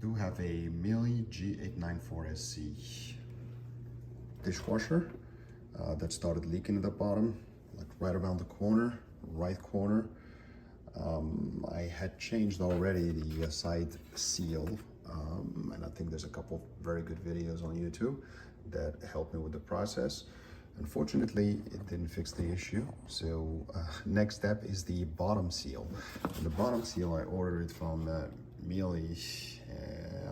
do have a Miele G894SC dishwasher that started leaking at the bottom, like right around the corner, right corner. I had changed already the side seal, and I think there's a couple of very good videos on YouTube that helped me with the process. Unfortunately, it didn't fix the issue. So next step is the bottom seal. And the bottom seal, I ordered it from Miele.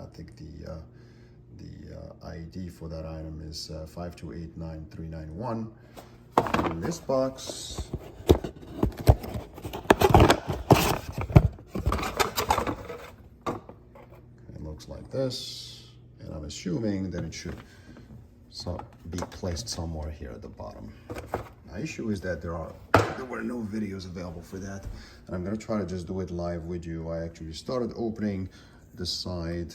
I think the ID for that item is 5289391. In this box, it looks like this, and I'm assuming that it should be placed somewhere here at the bottom. My issue is that there were no videos available for that, and I'm gonna try to just do it live with you. I actually started opening the side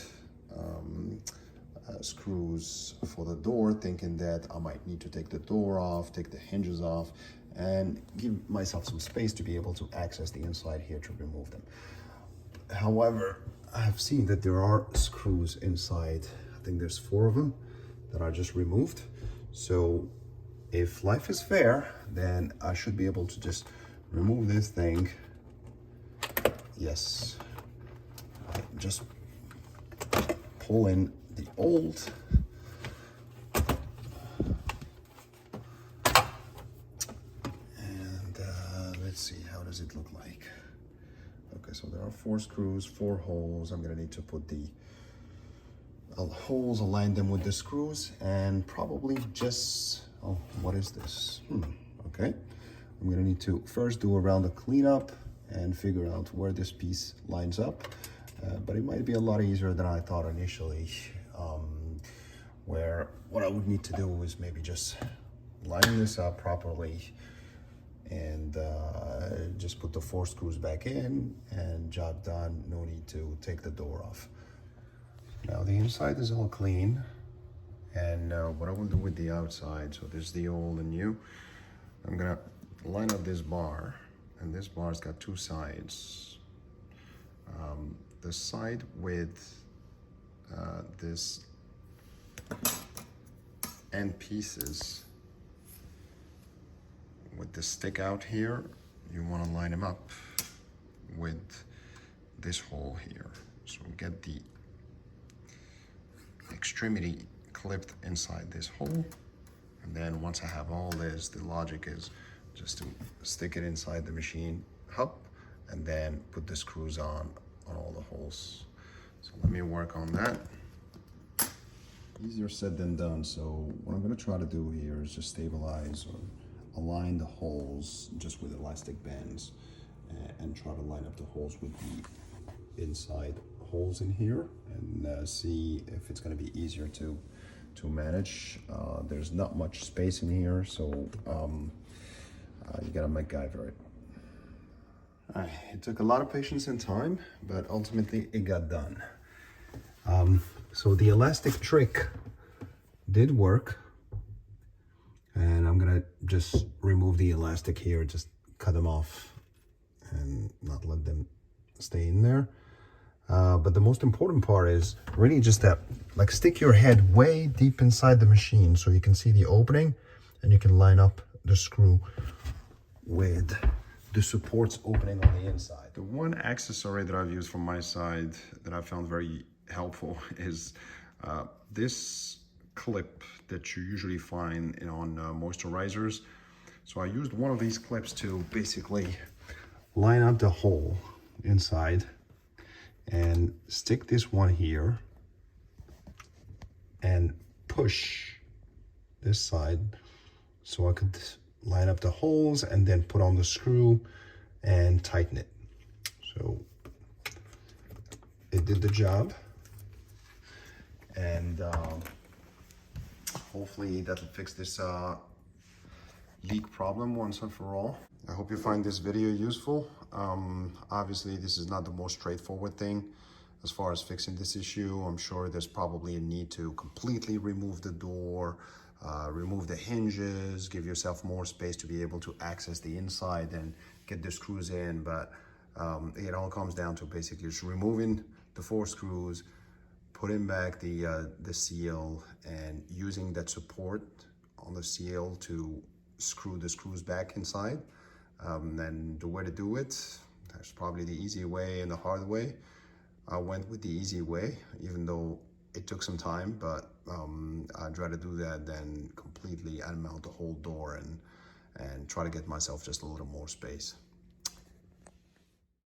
screws for the door, thinking that I might need to take the door off, take the hinges off, and give myself some space to be able to access the inside here to remove them. However, I have seen that there are screws inside. I think there's 4 of them that I just removed. So if life is fair, then I should be able to just remove this thing. Yes, just pull in the old and let's see, how does it look like? Okay, so there are 4 screws, 4 holes. I'm gonna need to put the holes, align them with the screws, and probably just, oh, what is this? Okay, I'm gonna need to first do a round of cleanup and figure out where this piece lines up, but it might be a lot easier than I thought initially, where what I would need to do is maybe just line this up properly and just put the 4 screws back in, and job done. No need to take the door off. Now the inside is all clean, and what I will do with the outside, so there's the old and new. I'm gonna line up this bar, and this bar's got 2 sides. The side with this end pieces with the stick out here, you want to line them up with this hole here. So get the extremity clipped inside this hole, and then once I have all this, the logic is just to stick it inside the machine hub and then put the screws on all the holes. So let me work on that. Easier said than done. So what I'm going to try to do here is just stabilize or align the holes just with elastic bands, and try to line up the holes with the inside holes in here, and see if it's going to be easier to manage. There's not much space in here, so you gotta MacGyver it. It took a lot of patience and time, but ultimately it got done. So the elastic trick did work, and I'm gonna just remove the elastic here, just cut them off and not let them stay in there. But the most important part is really just that, like, stick your head way deep inside the machine so you can see the opening, and you can line up the screw with the supports opening on the inside. The one accessory that I've used from my side that I found very helpful is this clip that you usually find on moisturizers. So I used one of these clips to basically line up the hole inside and stick this one here and push this side so I could line up the holes and then put on the screw and tighten it. So it did the job, and hopefully that'll fix this leak problem once and for all. I hope you find this video useful. Obviously this is not the most straightforward thing as far as fixing this issue. I'm sure there's probably a need to completely remove the door, remove the hinges, give yourself more space to be able to access the inside and get the screws in. But it all comes down to basically just removing the 4 screws, putting back the seal and using that support on the seal to screw the screws back inside. And the way to do it, there's probably the easy way and the hard way. I went with the easy way, even though it took some time, but I'd rather do that than completely unmount the whole door and try to get myself just a little more space.